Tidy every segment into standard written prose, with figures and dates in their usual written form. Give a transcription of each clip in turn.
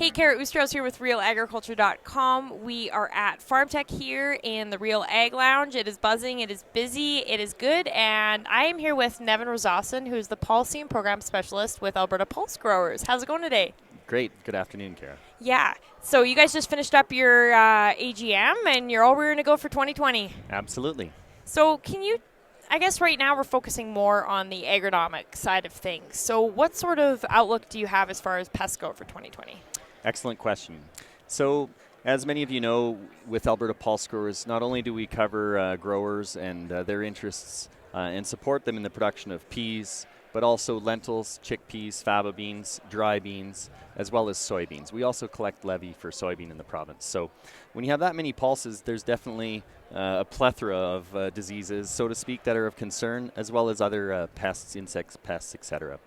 Hey, Kara Oostros here with RealAgriculture.com. We are at Farm Tech here in the Real Ag Lounge. It is buzzing, it is busy, it is good, and I am here with Nevin Rosaasen, who's the Policy and Program Specialist with Alberta Pulse Growers. How's it going today? Great. Good afternoon, Kara. Yeah. So you guys just finished up your AGM, and you're all rearing to go for 2020. Absolutely. So can you, I guess right now we're focusing more on the agronomic side of things. So what sort of outlook do you have as far as pests go for 2020? Excellent question. So, as many of you know, with Alberta Pulse Growers, not only do we cover growers and their interests and support them in the production of peas, but also lentils, chickpeas, faba beans, dry beans, as well as soybeans. We also collect levy for soybean in the province. So when you have that many pulses, there's definitely a plethora of diseases, so to speak, that are of concern, as well as other pests, insects, pests, etc.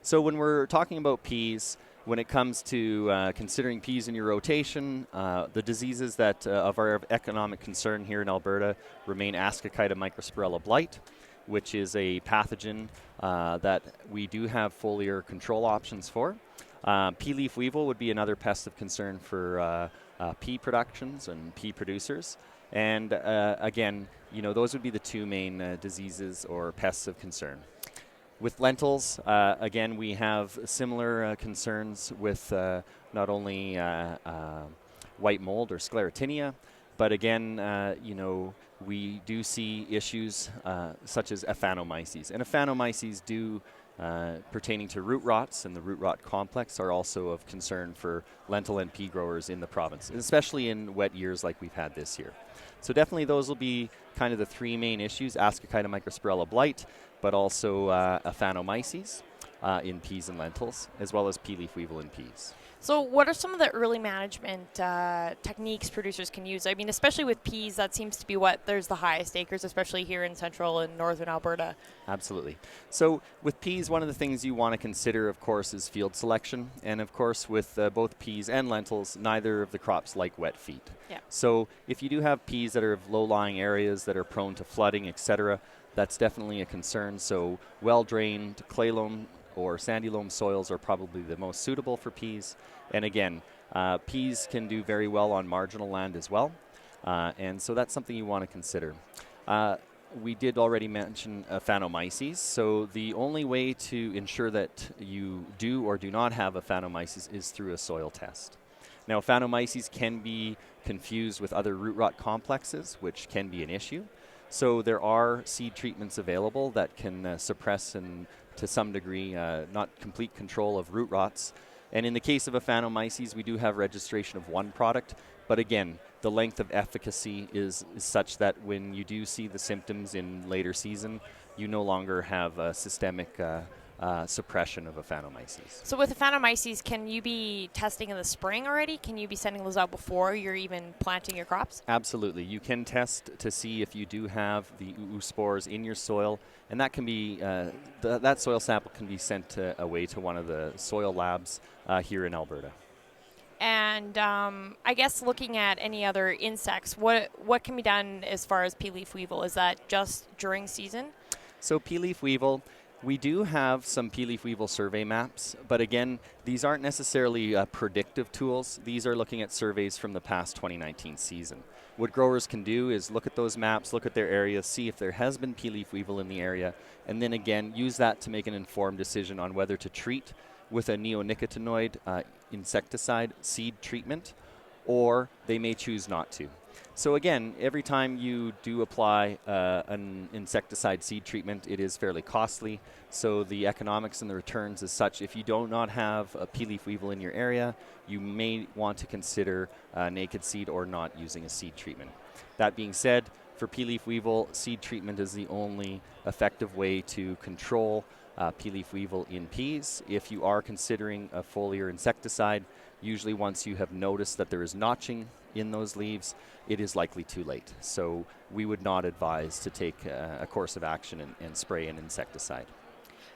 So when we're talking about peas, when it comes to considering peas in your rotation, the diseases that of our economic concern here in Alberta remain acochyta, mycosphaerella, blight, which is a pathogen that we do have foliar control options for. Pea leaf weevil would be another pest of concern for pea productions and pea producers. And again, you know, those would be the two main diseases or pests of concern. With lentils, again, we have similar concerns with not only white mould or sclerotinia, but again, you know, we do see issues such as aphanomyces. And aphanomyces do pertaining to root rots, and the root rot complex are also of concern for lentil and pea growers in the province, especially in wet years like we've had this year. So definitely those will be kind of the three main issues: acochyta, mycosphaerella, blight, but also aphanomyces in peas and lentils, as well as pea leaf weevil in peas. So what are some of the early management techniques producers can use? I mean, especially with peas, that seems to be what there's the highest acres, especially here in central and northern Alberta. Absolutely. So with peas, one of the things you want to consider, of course, is field selection. And of course, with both peas and lentils, neither of the crops like wet feet. Yeah. So if you do have peas that are of low-lying areas that are prone to flooding, etc., that's definitely a concern. So well-drained clay loam or sandy loam soils are probably the most suitable for peas. And again, peas can do very well on marginal land as well. And so that's something you want to consider. We did already mention aphanomyces. So the only way to ensure that you do or do not have aphanomyces is through a soil test. Now, aphanomyces can be confused with other root rot complexes, which can be an issue. So there are seed treatments available that can suppress and to some degree not complete control of root rots. And in the case of aphanomyces, we do have registration of one product. But again, the length of efficacy is such that when you do see the symptoms in later season, you no longer have a systemic suppression of aphanomyces. So with aphanomyces, can you be testing in the spring already? Can you be sending those out before you're even planting your crops? Absolutely. You can test to see if you do have the spores in your soil, and that can be that soil sample can be sent away to one of the soil labs here in Alberta. And I guess looking at any other insects, what can be done as far as pea leaf weevil? Is that just during season? So pea leaf weevil, we do have some pea leaf weevil survey maps, but again, these aren't necessarily predictive tools. These are looking at surveys from the past 2019 season. What growers can do is look at those maps, look at their area, see if there has been pea leaf weevil in the area, and then again, use that to make an informed decision on whether to treat with a neonicotinoid insecticide seed treatment, or they may choose not to. So again, every time you do apply an insecticide seed treatment, it is fairly costly. So the economics and the returns is such, if you do not have a pea leaf weevil in your area, you may want to consider naked seed or not using a seed treatment. That being said, for pea leaf weevil, seed treatment is the only effective way to control pea leaf weevil in peas. If you are considering a foliar insecticide, usually once you have noticed that there is notching in those leaves, it is likely too late. So we would not advise to take a course of action and spray an insecticide.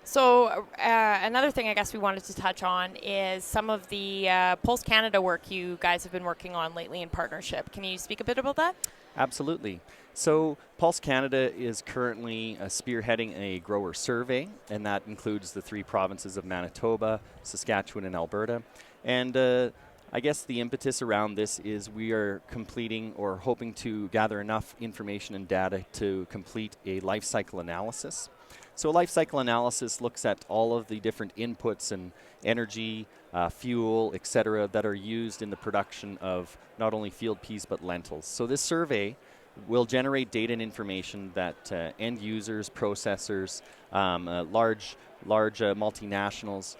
So another thing I guess we wanted to touch on is some of the Pulse Canada work you guys have been working on lately in partnership. Can you speak a bit about that? Absolutely. So Pulse Canada is currently spearheading a grower survey, and that includes the 3 provinces of Manitoba, Saskatchewan, and Alberta. And I guess the impetus around this is we are completing or hoping to gather enough information and data to complete a life cycle analysis. So a life cycle analysis looks at all of the different inputs and energy, fuel, etc., that are used in the production of not only field peas but lentils. So this survey will generate data and information that end users, processors, large multinationals,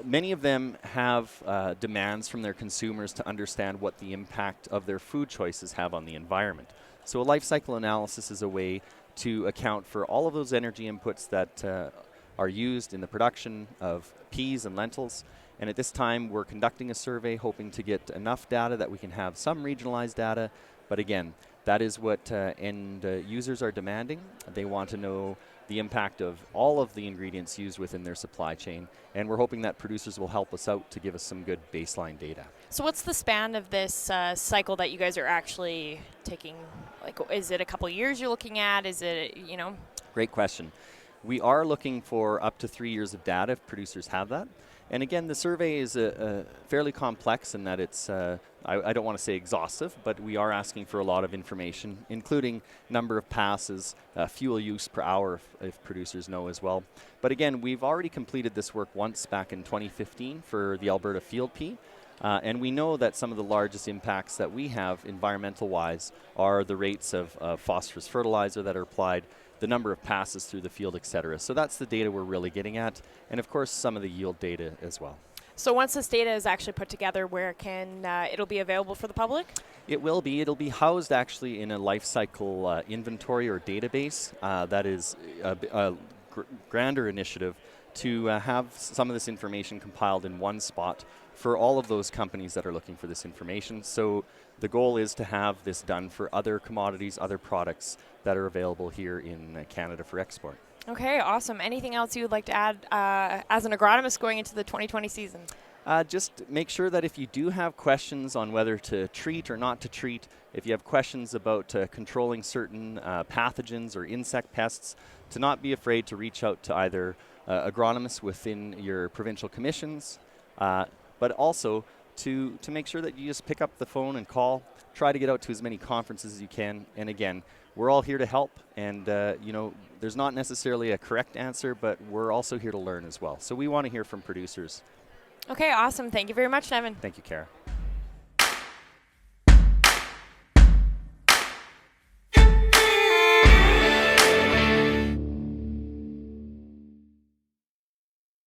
many of them have demands from their consumers to understand what the impact of their food choices have on the environment. So a life cycle analysis is a way to account for all of those energy inputs that are used in the production of peas and lentils. And at this time, we're conducting a survey hoping to get enough data that we can have some regionalized data. But again, that is what end users are demanding. They want to know the impact of all of the ingredients used within their supply chain, and we're hoping that producers will help us out to give us some good baseline data. So what's the span of this cycle that you guys are actually taking? Like, is it a couple years you're looking at? Is it, you know? Great question. We are looking for up to 3 years of data if producers have that. And again, the survey is fairly complex in that it's, I don't want to say exhaustive, but we are asking for a lot of information, including number of passes, fuel use per hour if producers know as well. But again, we've already completed this work once back in 2015 for the Alberta field pea. And we know that some of the largest impacts that we have environmental-wise are the rates of phosphorus fertilizer that are applied, the number of passes through the field, etc. So that's the data we're really getting at, and of course some of the yield data as well. So once this data is actually put together, where can it'll be available for the public? It will be. It'll be housed actually in a life cycle inventory or database. That is a grander initiative to have some of this information compiled in one spot for all of those companies that are looking for this information. So the goal is to have this done for other commodities, other products that are available here in Canada for export. Okay, awesome. Anything else you would like to add as an agronomist going into the 2020 season? Just make sure that if you do have questions on whether to treat or not to treat, if you have questions about controlling certain pathogens or insect pests, to not be afraid to reach out to either agronomists within your provincial commissions, but also to make sure that you just pick up the phone and call, try to get out to as many conferences as you can. And again, we're all here to help, and you know, there's not necessarily a correct answer, but we're also here to learn as well. So we want to hear from producers. Okay, awesome. Thank you very much, Nevin. Thank you, Kara.